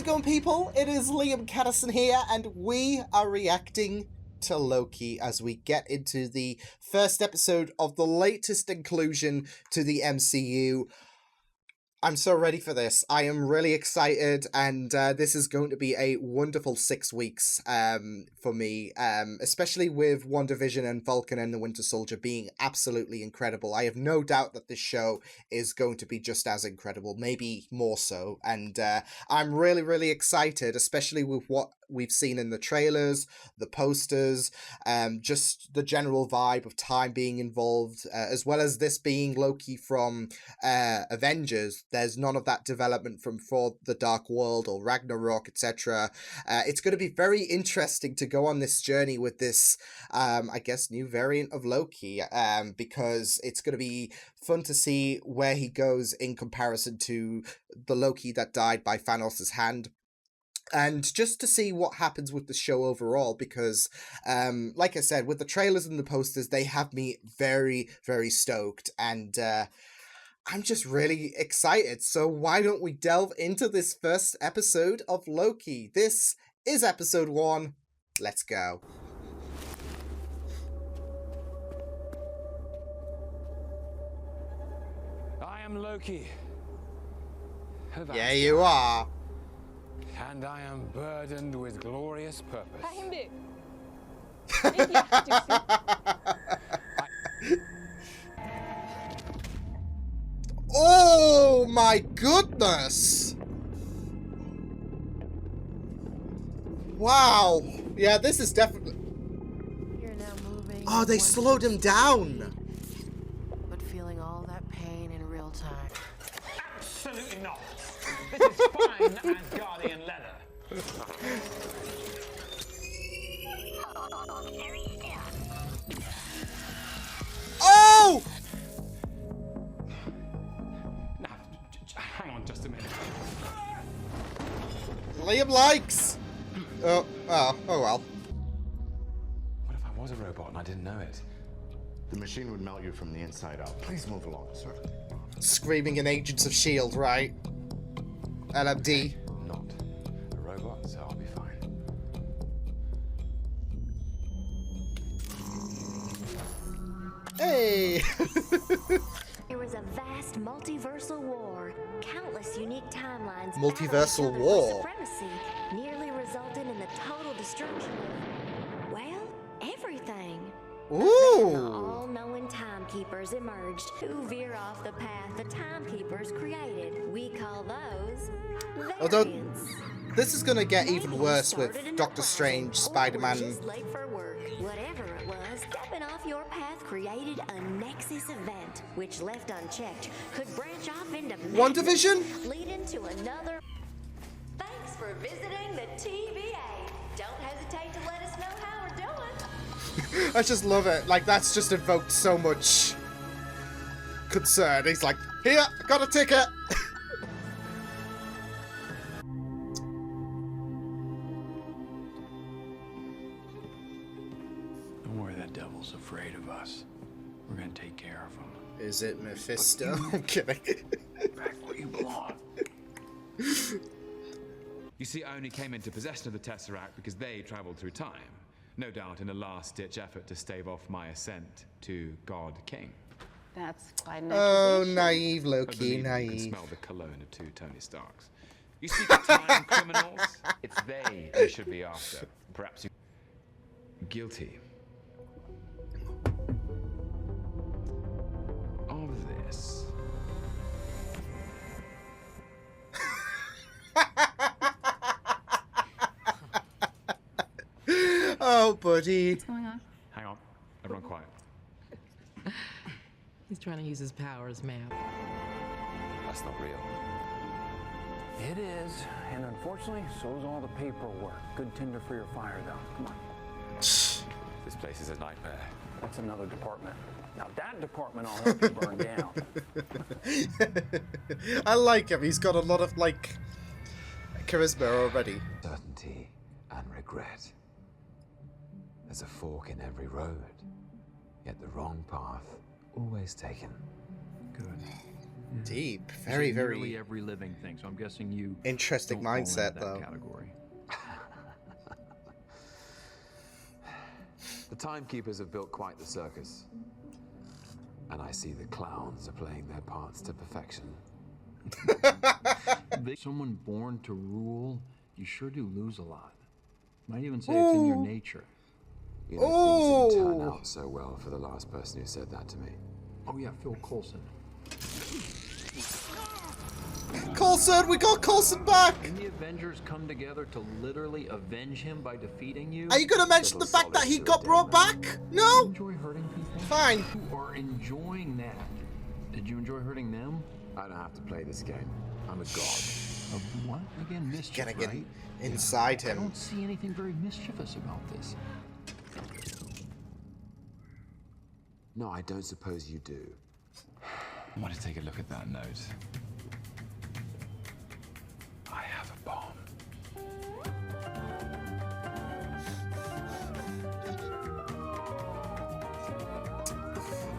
it going, people? It is Liam Caddison here, and we are reacting to Loki as we get into the first episode of the latest inclusion to the MCU. I'm so ready for this. I am really excited, and this is going to be a wonderful 6 weeks for me, especially with WandaVision and Falcon and the Winter Soldier being absolutely incredible. I have no doubt that this show is going to be just as incredible, maybe more so, and I'm really, really excited, especially with what we've seen in the trailers, the posters, just the general vibe of time being involved, as well as this being Loki from Avengers. There's none of that development from For the Dark World or Ragnarok, etc. It's going to be very interesting to go on this journey with this, I guess, new variant of Loki, because it's going to be fun to see where he goes in comparison to the Loki that died by Thanos' hand. And just to see what happens with the show overall, because, like I said, with the trailers and the posters, they have me very, very stoked, and I'm just really excited. So why don't we delve into this first episode of Loki? This is episode 1. Let's go. I am Loki. Yeah, you are. And I am burdened with glorious purpose. Oh my goodness! Wow. Yeah, this is definitely... You're now moving. Oh, they slowed him down. But feeling all that pain in real time. Absolutely not. This is fine Asgardian leather. Oh! Now, hang on just a minute. Liam likes. Oh well. What if I was a robot and I didn't know it? The machine would melt you from the inside out. Please move along, sir. Screaming in Agents of S.H.I.E.L.D., right? LMD. Not a robot, so I'll be fine. Hey! There was a vast multiversal war, countless unique timelines. Multiversal battling each other war? for supremacy, nearly resulting in the total destruction of, well, everything. The Ooh! all-knowing timekeepers emerged, who veer off the path the timekeepers created. We call those Although, variants. this is gonna get even Maybe worse started with an Doctor uprising, Strange, or Spider-Man. were just late for work. Whatever it was, stepping off your path created a nexus event, which left unchecked could branch off into WandaVision? madness, leading to another. Thanks for visiting the TVA. Don't hesitate to let us know how we're doing. I just love it. Like, that's just evoked so much concern. He's like, here, I got a ticket. Don't worry, that devil's afraid of us. We're gonna take care of him. Is it Mephisto? I'm kidding. Back where you belong. You see, I only came into possession of the Tesseract because they traveled through time. No doubt in a last-ditch effort to stave off my ascent to God King. That's quite an Oh, accusation. naive I Loki, believe you can naive. smell the cologne of 2 Tony Starks. You speak of time criminals? It's they you should be after. Perhaps you... Guilty. Of this. Oh, buddy. What's going on? Hang on. Everyone quiet. He's trying to use his power as map. That's not real. It is, and unfortunately, so is all the paperwork. Good tinder for your fire, though. Come on. This place is a nightmare. That's another department. Now that department I'll help you burn down. I like him. He's got a lot of, like, charisma already. Certainty and regret. There's a fork in every road, yet the wrong path always taken. Good. Deep. You Very, said very nearly every living thing, so I'm guessing you interesting don't fall into mindset, that though. category. The timekeepers have built quite the circus. And I see the clowns are playing their parts to perfection. Someone born to rule, you sure do lose a lot. Might even say it's in your nature. You know, things didn't turn out so well for the last person who said that to me. Oh yeah, Phil Coulson. Coulson, we got Coulson back! When the Avengers come together to literally avenge him by defeating you... Are you gonna mention the fact that he got brought back? No? Enjoy hurting people? Fine. You are enjoying that. Did you enjoy hurting them? I don't have to play this game. I'm a god. Of what? Again, mischief, Gonna get right? inside I him. don't see anything very mischievous about this. No, I don't suppose you do. I want to take a look at that note. I have a bomb.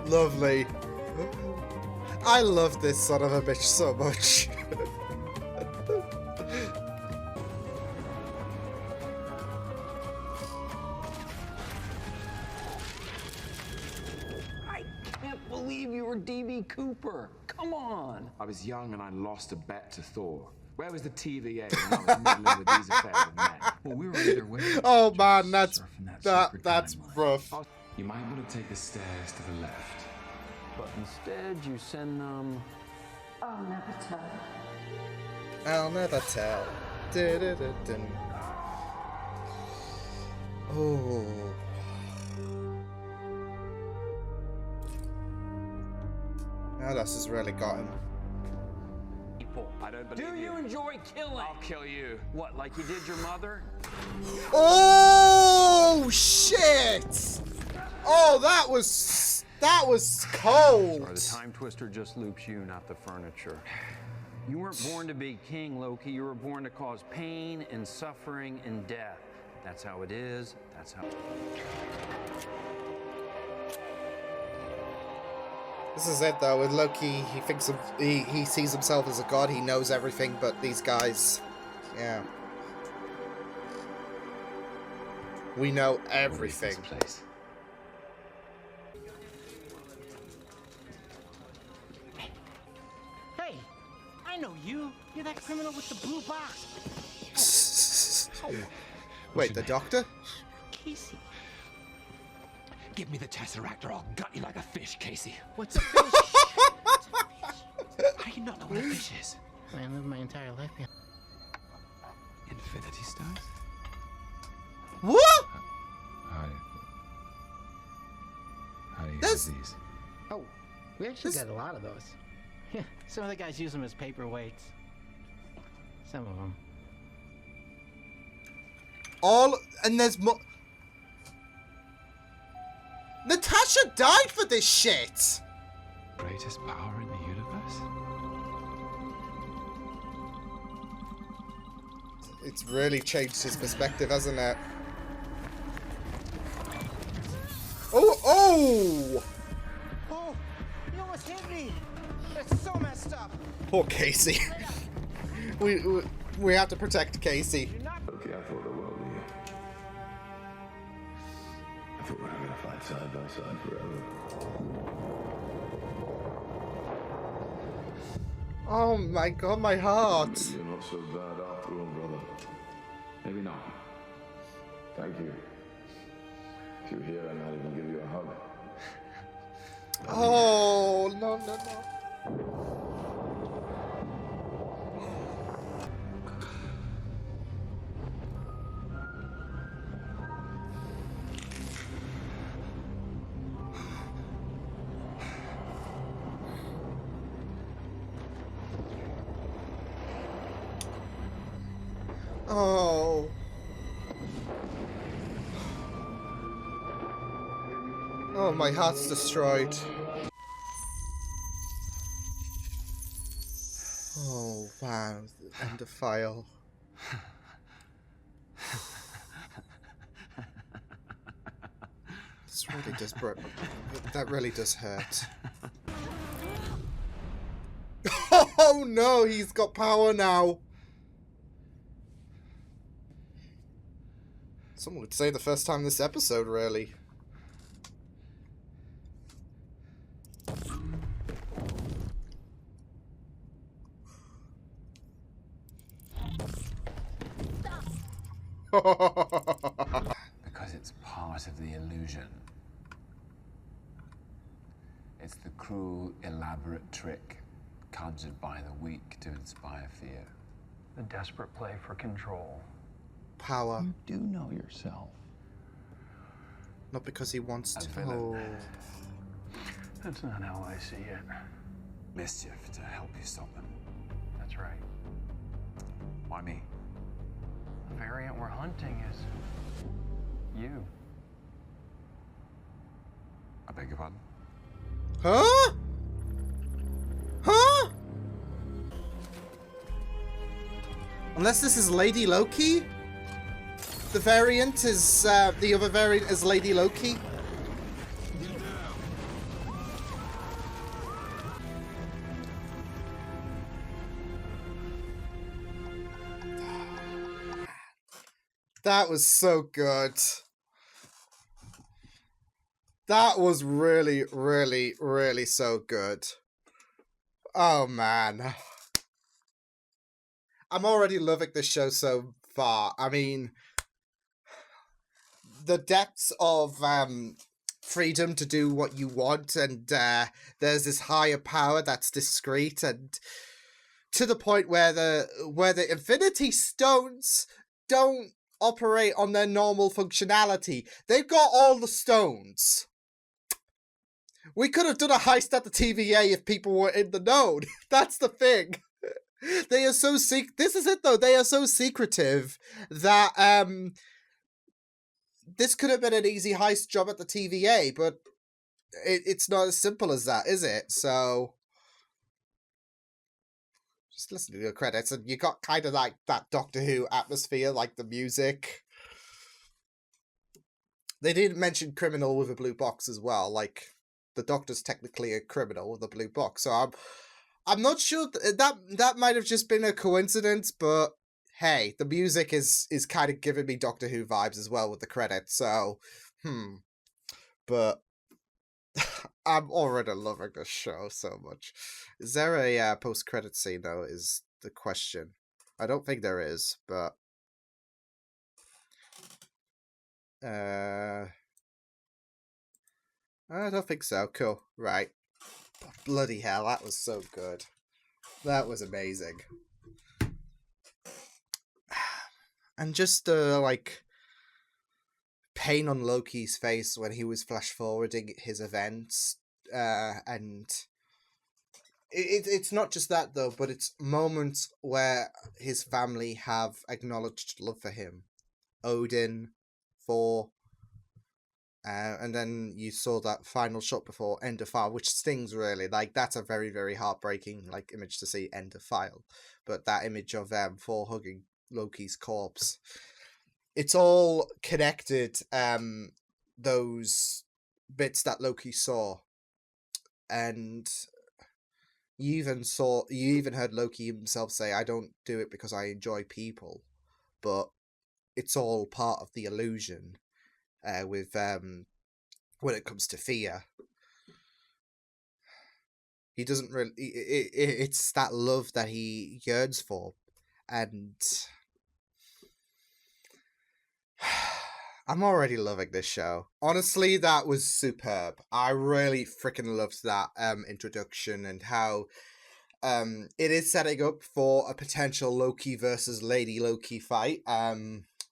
Lovely. I love this son of a bitch so much. I can't believe you were D.B. Cooper. Come on. I was young and I lost a bet to Thor. Where was the TVA when I was meddling with these affairs of men? Well, we were either way. Oh man, that's Surfing that's timeline. rough. You might want to take the stairs to the left. But instead, you send them. I'll never tell. I'll never tell. Du-du-du-dun. Oh. Now this has really got him. People. I don't believe Do you enjoy killing? I'll kill you. What, like you did your mother? Oh shit! Oh, that was cold. Or the time twister just loops you, not the furniture. You weren't born to be king, Loki. You were born to cause pain and suffering and death. That's how it is. That's how. This is it though. With Loki, he thinks he sees himself as a god. He knows everything, but these guys, yeah, we know everything. Place. Hey, I know you. You're that criminal with the blue box. Wait, the doctor? Casey. Give me the Tesseract or I'll gut you like a fish, Casey. What's a fish? How do you not know what a fish is? I lived my entire life behind. Infinity Stones? What? How do you That's- use these? Oh, we actually This- got a lot of those. Yeah, some of the guys use them as paperweights. Some of them. And there's more. Natasha died for this shit. Greatest power in the universe? It's really changed his perspective, hasn't it? Oh! Oh, you almost hit me. That's so messed up. Poor Casey. we have to protect Casey. Okay, I thought the world of you. I thought we were gonna fight side by side forever. Oh my god, my heart. You're not so bad after all, brother. Maybe not. Thank you. If you're here, I'd not even give you a hug. Oh, no. Oh. Oh, my heart's destroyed. Oh, wow. End of file. This really does, that really does hurt. Oh no, he's got power now. Someone would say the first time this episode, really. Because it's part of the illusion. It's the cruel, elaborate trick conjured by the weak to inspire fear. The desperate play for control. Power. You do know yourself. Not because he wants to. villain. That's not how I see it. Mischief to help you stop them. That's right. Why me? The variant we're hunting is you. I beg your pardon? Huh? Huh? Unless this is Lady Loki? The variant is, the other variant is Lady Loki? That was so good. That was really, really, really so good. Oh, man. I'm already loving this show so far. I mean, the depths of freedom to do what you want, and there's this higher power that's discreet, and to the point where the Infinity Stones don't operate on their normal functionality. They've got all the stones. We could have done a heist at the TVA if people were in the know. That's the thing. They are so this is it though. They are so secretive that this could have been an easy heist job at the TVA, but it's not as simple as that, is it? So just listen to the credits, and you got kind of like that Doctor Who atmosphere, like the music. They didn't mention criminal with a blue box as well. Like, the Doctor's technically a criminal with a blue box, so I'm not sure that might have just been a coincidence, but hey, the music is kind of giving me Doctor Who vibes as well with the credits. So, but I'm already loving this show so much. Is there a post-credit scene though? Is the question. I don't think there is, but I don't think so. Cool. Right. Bloody hell, that was so good. That was amazing. And just like pain on Loki's face when he was flash forwarding his events, and it's not just that though, but it's moments where his family have acknowledged love for him. Odin, Thor, and then you saw that final shot before end of file, which stings really. Like, that's a very, very heartbreaking like image to see, end of file. But that image of Thor hugging Loki's corpse, it's all connected. Those bits that Loki saw, and you even heard Loki himself say, "I don't do it because I enjoy people," but it's all part of the illusion. With when it comes to fear, he doesn't really. It's that love that he yearns for, and I'm already loving this show. Honestly, that was superb. I really freaking loved that introduction, and how it is setting up for a potential Loki versus Lady Loki fight.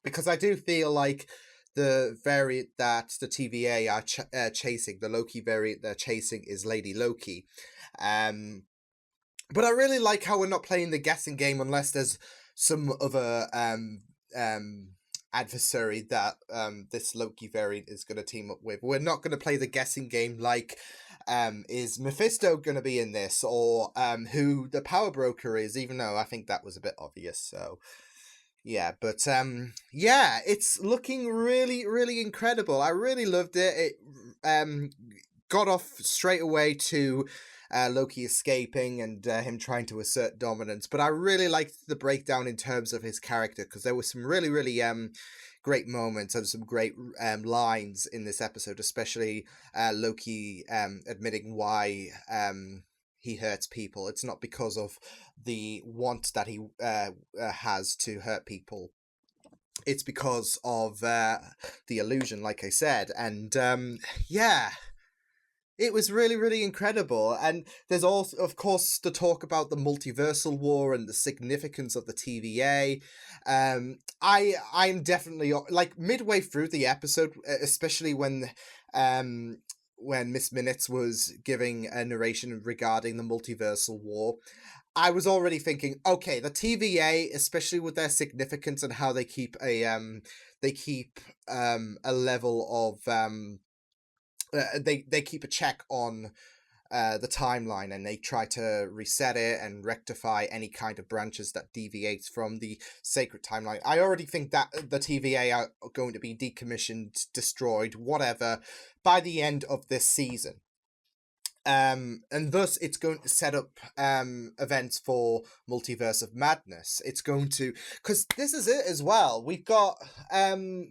Because I do feel like the variant that the TVA are chasing, the Loki variant they're chasing, is Lady Loki. But I really like how we're not playing the guessing game unless there's some other adversary that this Loki variant is going to team up with. We're not going to play the guessing game like, is Mephisto going to be in this, or who the power broker is, even though I think that was a bit obvious. So yeah, but yeah, it's looking really, really incredible. I really loved it. It got off straight away to Loki escaping and him trying to assert dominance. But I really liked the breakdown in terms of his character, because there were some really, really great moments and some great lines in this episode, especially Loki admitting why he hurts people. It's not because of the want that he has to hurt people. It's because of the illusion, like I said. And yeah, it was really, really incredible. And there's also, of course, the talk about the multiversal war and the significance of the TVA. I'm definitely, like, midway through the episode, especially when Miss Minutes was giving a narration regarding the multiversal war, I was already thinking, okay, the TVA, especially with their significance and how they keep a level of they keep a check on the timeline, and they try to reset it and rectify any kind of branches that deviates from the sacred timeline. I already think that the TVA are going to be decommissioned, destroyed, whatever, by the end of this season. And thus it's going to set up events for Multiverse of Madness. It's going to, because this is it as well. We've got the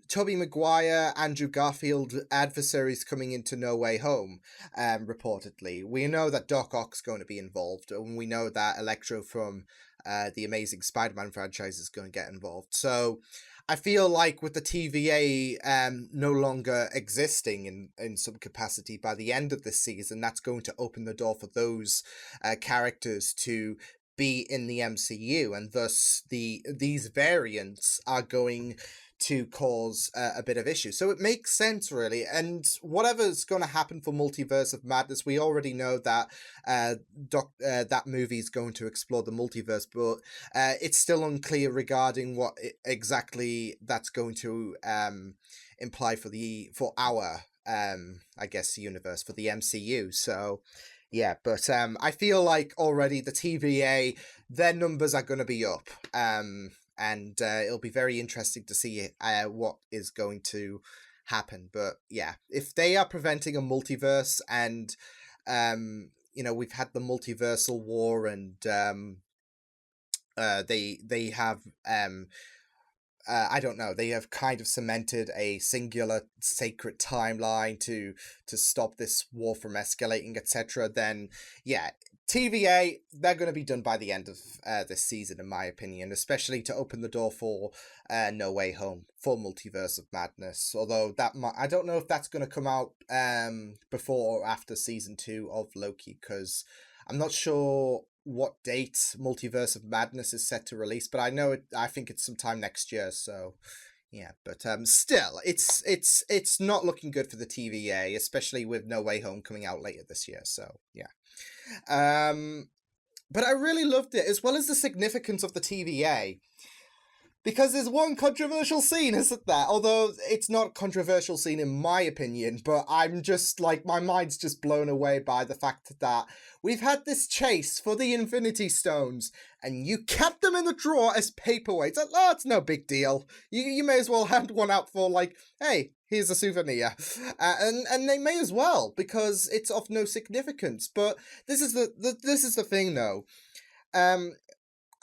Tobey Maguire, Andrew Garfield adversaries coming into No Way Home, reportedly. We know that Doc Ock's going to be involved, and we know that Electro from the Amazing Spider-Man franchise is going to get involved. So I feel like with the TVA no longer existing in some capacity by the end of this season, that's going to open the door for those characters to be in the MCU, and thus these variants are going to cause a bit of issue. So it makes sense, really. And whatever's going to happen for Multiverse of Madness, we already know that that movie is going to explore the multiverse, but it's still unclear regarding what exactly that's going to imply for our I guess universe, for the MCU. So yeah, but I feel like already the TVA, their numbers are going to be up. And it'll be very interesting to see what is going to happen. But yeah, if they are preventing a multiverse, and we've had the multiversal war, and they have I don't know, they have kind of cemented a singular sacred timeline to stop this war from escalating, etc., then yeah, TVA, they're going to be done by the end of this season, in my opinion, especially to open the door for No Way Home, for Multiverse of Madness. Although I don't know if that's going to come out before or after season 2 of Loki, because I'm not sure what date Multiverse of Madness is set to release, but I think it's sometime next year. So yeah, but still, it's not looking good for the TVA, especially with No Way Home coming out later this year. So yeah. But I really loved it, as well as the significance of the TVA, because there's one controversial scene, isn't there? Although it's not a controversial scene in my opinion, but I'm just like, my mind's just blown away by the fact that we've had this chase for the Infinity Stones, and you kept them in the drawer as paperweights. Oh, it's no big deal. You may as well hand one out for, like, hey, here's a souvenir. And they may as well, because it's of no significance. But this is the thing, though.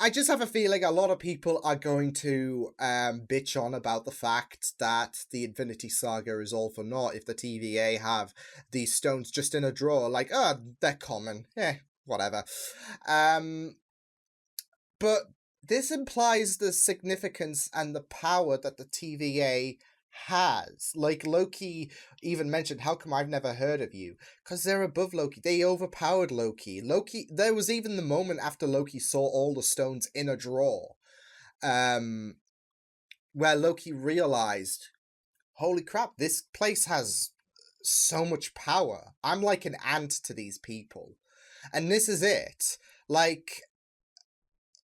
I just have a feeling a lot of people are going to bitch on about the fact that the Infinity Saga is all for naught if the TVA have these stones just in a drawer. Like, oh, they're common. Whatever. But this implies the significance and the power that the TVA has. Like, Loki even mentioned, how come I've never heard of you? Because they're above Loki. They overpowered Loki. There was even the moment after Loki saw all the stones in a drawer, where Loki realized, holy crap, this place has so much power. I'm like an ant to these people. And this is it. Like,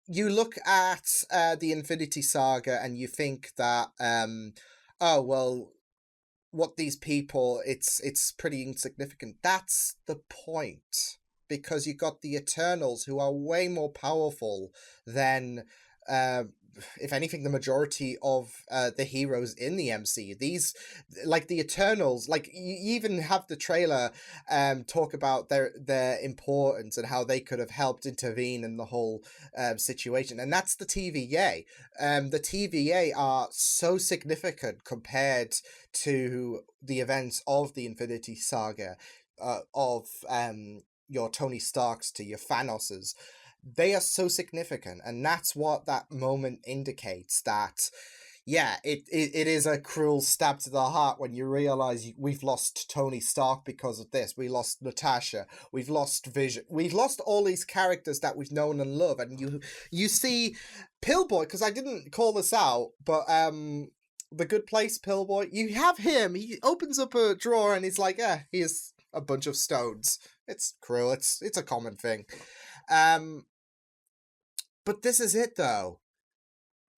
you look at the Infinity Saga and you think that oh, well, what these people, it's pretty insignificant. That's the point. Because you got the Eternals, who are way more powerful than if anything, the majority of the heroes in the MCU. These, like the Eternals, like you even have the trailer talk about their importance and how they could have helped intervene in the whole situation. And that's the TVA. The TVA are so significant compared to the events of the Infinity Saga, of your Tony Starks to your Thanoses. They are so significant, and that's what that moment indicates, that yeah, it is a cruel stab to the heart when you realize we've lost Tony Stark because of this. We lost Natasha, we've lost Vision, we've lost all these characters that we've known and loved. And you see Pillboy, because I didn't call this out, but the Good Place Pillboy, you have him, he opens up a drawer and he's like, here's a bunch of stones. It's cruel, it's a common thing. But this is it, though.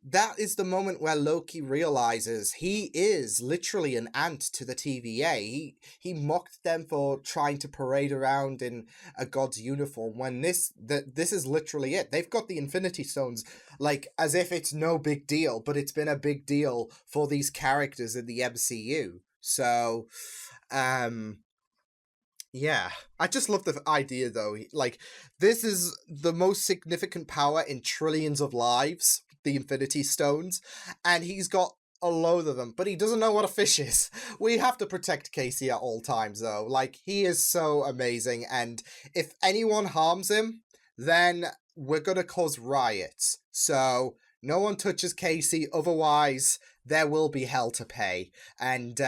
That is the moment where Loki realizes he is literally an ant to the TVA. He mocked them for trying to parade around in a god's uniform, when this is literally it. They've got the Infinity Stones, like, as if it's no big deal, but it's been a big deal for these characters in the MCU. So, yeah, I just love the idea, though. Like, this is the most significant power in trillions of lives, the Infinity Stones, and he's got a load of them, but he doesn't know what a fish is. We have to protect Casey at all times, though. Like, he is so amazing, and if anyone harms him, then we're gonna cause riots. So, no one touches Casey, otherwise there will be hell to pay, and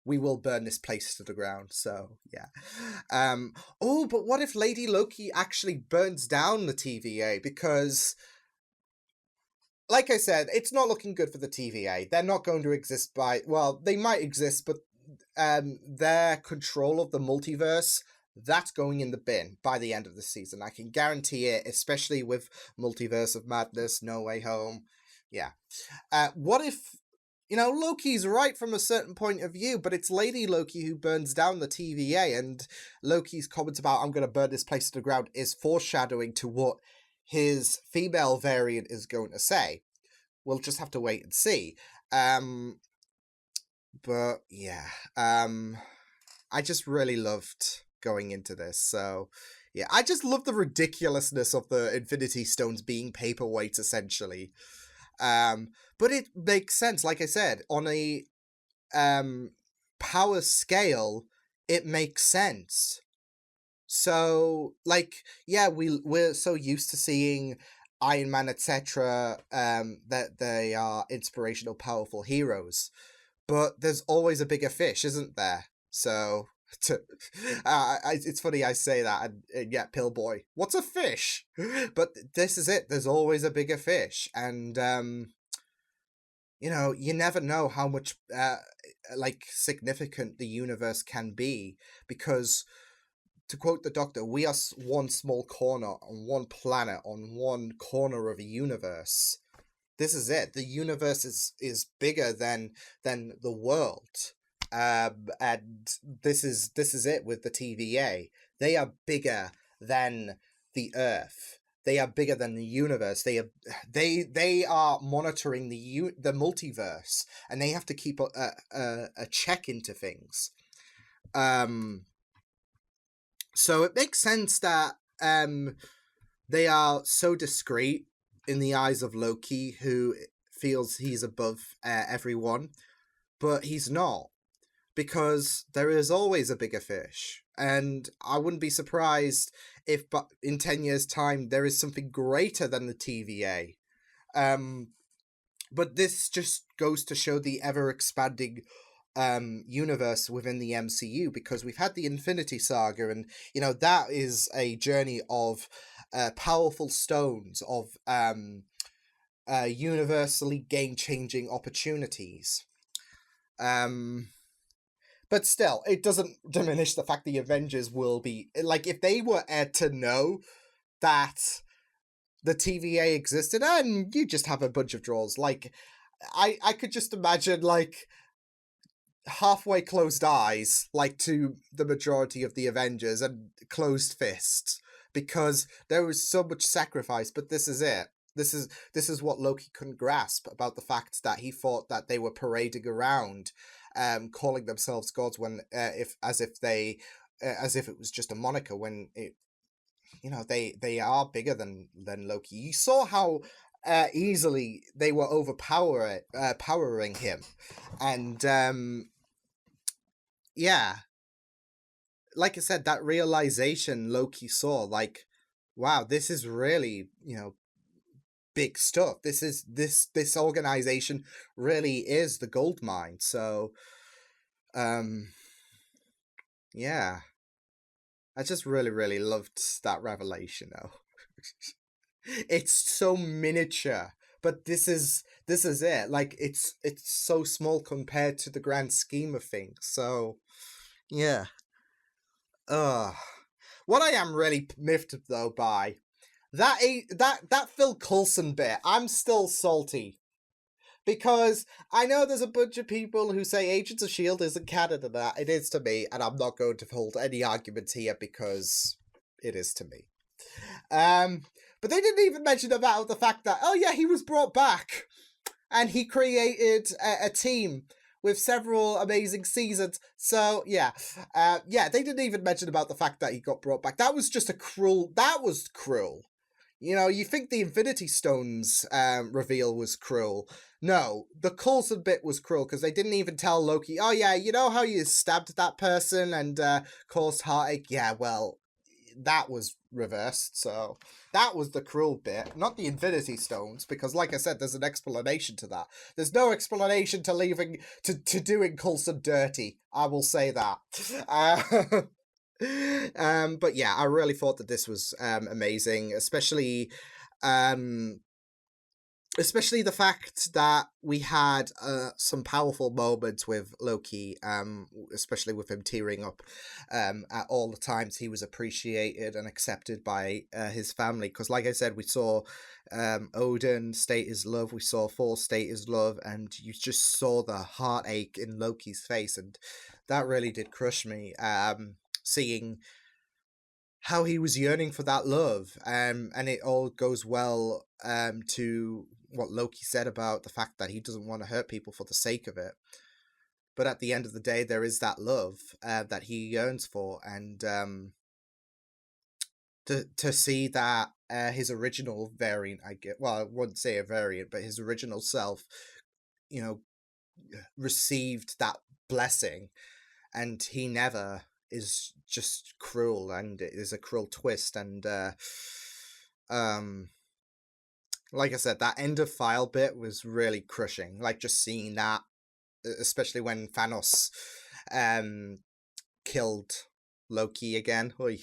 we will burn this place to the ground. So yeah. Oh, but what if Lady Loki actually burns down the TVA? Because, like I said, it's not looking good for the TVA. They're not going to exist by, well, they might exist, but their control of the multiverse, that's going in the bin by the end of the season. I can guarantee it, especially with Multiverse of Madness, No Way Home. Yeah. What if, Loki's right from a certain point of view, but it's Lady Loki who burns down the TVA, and Loki's comments about, I'm going to burn this place to the ground, is foreshadowing to what his female variant is going to say. We'll just have to wait and see. But, yeah. I just really loved going into this, so yeah, I just love the ridiculousness of the Infinity Stones being paperweights, essentially. But it makes sense, like I said, on a power scale, it makes sense. So, like, yeah, we're so used to seeing Iron Man, etc., that they are inspirational, powerful heroes, but there's always a bigger fish, isn't there? So, it's funny I say that, and yeah, Pillboy, what's a fish? But this is it, there's always a bigger fish, and you never know how much significant the universe can be, because, to quote the Doctor, we are one small corner on one planet, on one corner of a universe. This is it, the universe is bigger than the world. And this is it with the TVA. They are bigger than the Earth. They are bigger than the universe. They are monitoring the multiverse, and they have to keep a check into things. So it makes sense that they are so discreet in the eyes of Loki, who feels he's above everyone, but he's not. Because there is always a bigger fish. And I wouldn't be surprised if in 10 years' time there is something greater than the TVA. But this just goes to show the ever-expanding universe within the MCU, because we've had the Infinity Saga, and, that is a journey of powerful stones, of universally game-changing opportunities. But still, it doesn't diminish the fact the Avengers will be... Like, if they were to know that the TVA existed, and you just have a bunch of drawers, like, I could just imagine, like, halfway closed eyes, like, to the majority of the Avengers, and closed fists, because there was so much sacrifice, but this is it. This is what Loki couldn't grasp about the fact that he thought that they were parading around, calling themselves gods when as if it was just a moniker, when it, you know, they are bigger than Loki. You saw how easily they were powering him, and yeah, like I said, that realization Loki saw, like, wow, this is really, you know, big stuff. This organization really is the gold mine. So, yeah, I just really loved that revelation. Though, it's so miniature, but this is it. Like, it's so small compared to the grand scheme of things. So, yeah. What I am really miffed though by that Phil Coulson bit, I'm still salty. Because I know there's a bunch of people who say Agents of S.H.I.E.L.D. isn't canon to that. It is to me, and I'm not going to hold any arguments here because it is to me. But they didn't even mention about the fact that, oh yeah, he was brought back. And he created a team with several amazing seasons. So, yeah. They didn't even mention about the fact that he got brought back. That was just that was cruel. You know, you think the Infinity Stones reveal was cruel. No, the Coulson bit was cruel because they didn't even tell Loki, oh yeah, you know how you stabbed that person and caused heartache? Yeah, well, that was reversed, so that was the cruel bit, not the Infinity Stones, because like I said, there's an explanation to that. There's no explanation to doing Coulson dirty, I will say that. But yeah, I really thought that this was amazing, especially the fact that we had some powerful moments with Loki, especially with him tearing up at all the times he was appreciated and accepted by his family. Because like I said, we saw Odin state his love, we saw Thor state his love, and you just saw the heartache in Loki's face, and that really did crush me. Seeing how he was yearning for that love, and it all goes well to what Loki said about the fact that he doesn't want to hurt people for the sake of it, but at the end of the day there is that love that he yearns for, and to see that his original variant, I wouldn't say a variant, but his original self, you know, received that blessing, and he never, is just cruel, and it is a cruel twist. And like I said, that end of file bit was really crushing, like just seeing that, especially when Thanos killed Loki again. Oy.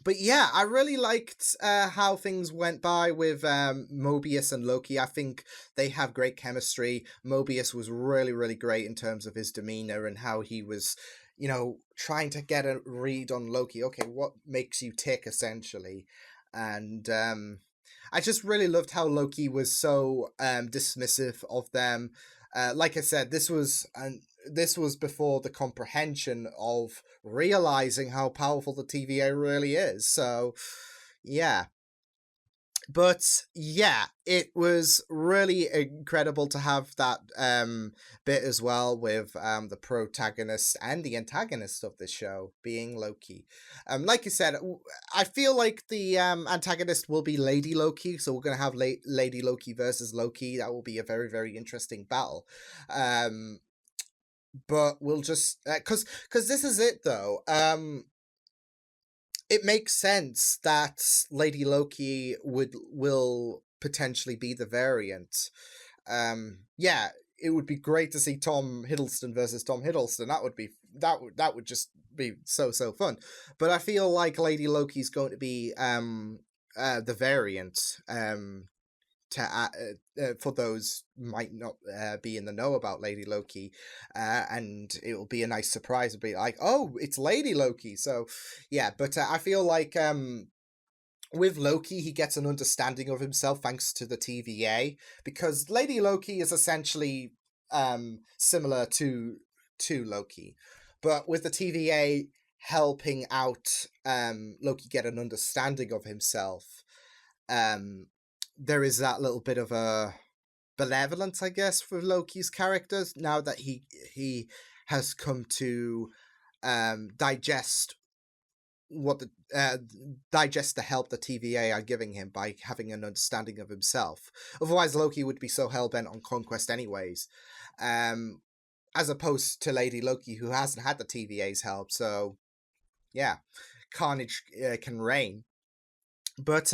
But yeah, I really liked how things went by with Mobius and Loki. I think they have great chemistry. Mobius was really great in terms of his demeanor and how he was, you know, trying to get a read on Loki. Okay, what makes you tick, essentially? And I just really loved how Loki was so dismissive of them. Like I said, this was before the comprehension of realizing how powerful the TVA really is. So, yeah. But, yeah, it was really incredible to have that bit as well with the protagonist and the antagonist of the show being Loki. Like you said, I feel like the antagonist will be Lady Loki, so we're going to have Lady Loki versus Loki. That will be a very interesting battle. But we'll just... Because this is it, though. It makes sense that Lady Loki will potentially be the variant. Yeah, it would be great to see Tom Hiddleston versus Tom Hiddleston. That would just be so fun. But I feel like Lady Loki's going to be the variant. For those who might not be in the know about Lady Loki, and it will be a nice surprise to be like, oh, it's Lady Loki. So yeah, but I feel like with Loki, he gets an understanding of himself thanks to the TVA, because Lady Loki is essentially similar to Loki, but with the TVA helping out Loki get an understanding of himself, there is that little bit of a benevolence, I guess, for Loki's characters now that he has come to digest the help the TVA are giving him by having an understanding of himself. Otherwise, Loki would be so hell-bent on conquest anyways. As opposed to Lady Loki, who hasn't had the TVA's help, so yeah, carnage can reign. But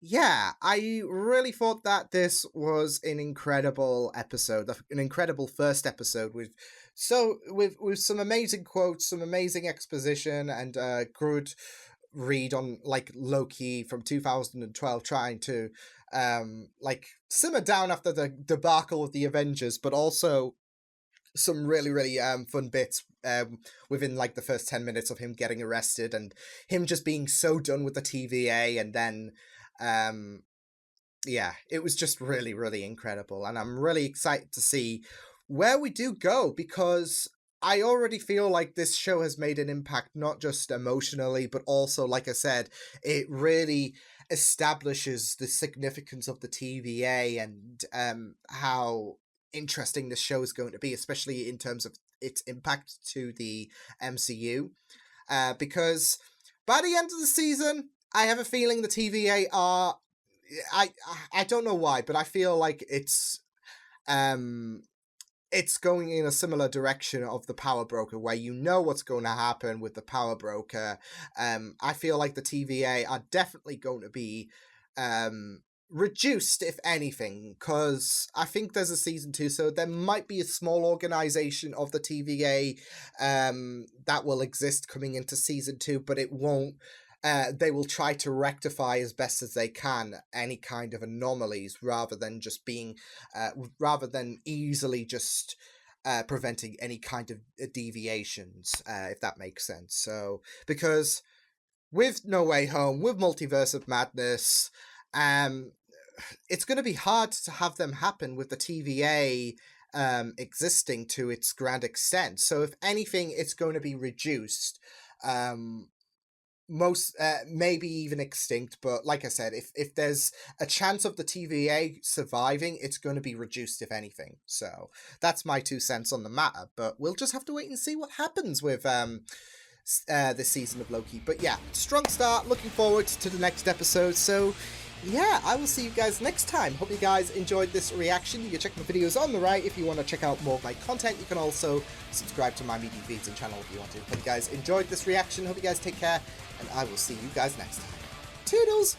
yeah, I really thought that this was an incredible episode, an incredible first episode with some amazing quotes, some amazing exposition, and a good read on like Loki from 2012 trying to like simmer down after the debacle of the Avengers, but also some really fun bits within like the first 10 minutes of him getting arrested and him just being so done with the TVA, and then yeah, it was just really incredible, and I'm really excited to see where we do go, because I already feel like this show has made an impact, not just emotionally, but also, like I said, it really establishes the significance of the TVA and how interesting this show is going to be, especially in terms of its impact to the MCU. Because by the end of the season, I have a feeling the TVA are... I don't know why, but I feel like it's going in a similar direction of the Power Broker, where you know what's going to happen with the Power Broker. I feel like the TVA are definitely going to be reduced, if anything, because I think there's a season 2, so there might be a small organization of the TVA that will exist coming into season 2, but it won't. They will try to rectify as best as they can any kind of anomalies, rather than just being, rather than easily just preventing any kind of deviations, if that makes sense. So, because with No Way Home, with Multiverse of Madness, it's going to be hard to have them happen with the TVA existing to its grand extent. So, if anything, it's going to be reduced. Most maybe even extinct, but like I said, if there's a chance of the TVA surviving, it's going to be reduced, if anything. So that's my 2 cents on the matter, but we'll just have to wait and see what happens with this season of Loki. But yeah, strong start, looking forward to the next episode. So yeah, I will see you guys next time. Hope you guys enjoyed this reaction. You can check my videos on the right if you want to check out more of my content. You can also subscribe to my media feeds and channel if you want to. Hope you guys enjoyed this reaction. Hope you guys take care, and I will see you guys next time. Toodles!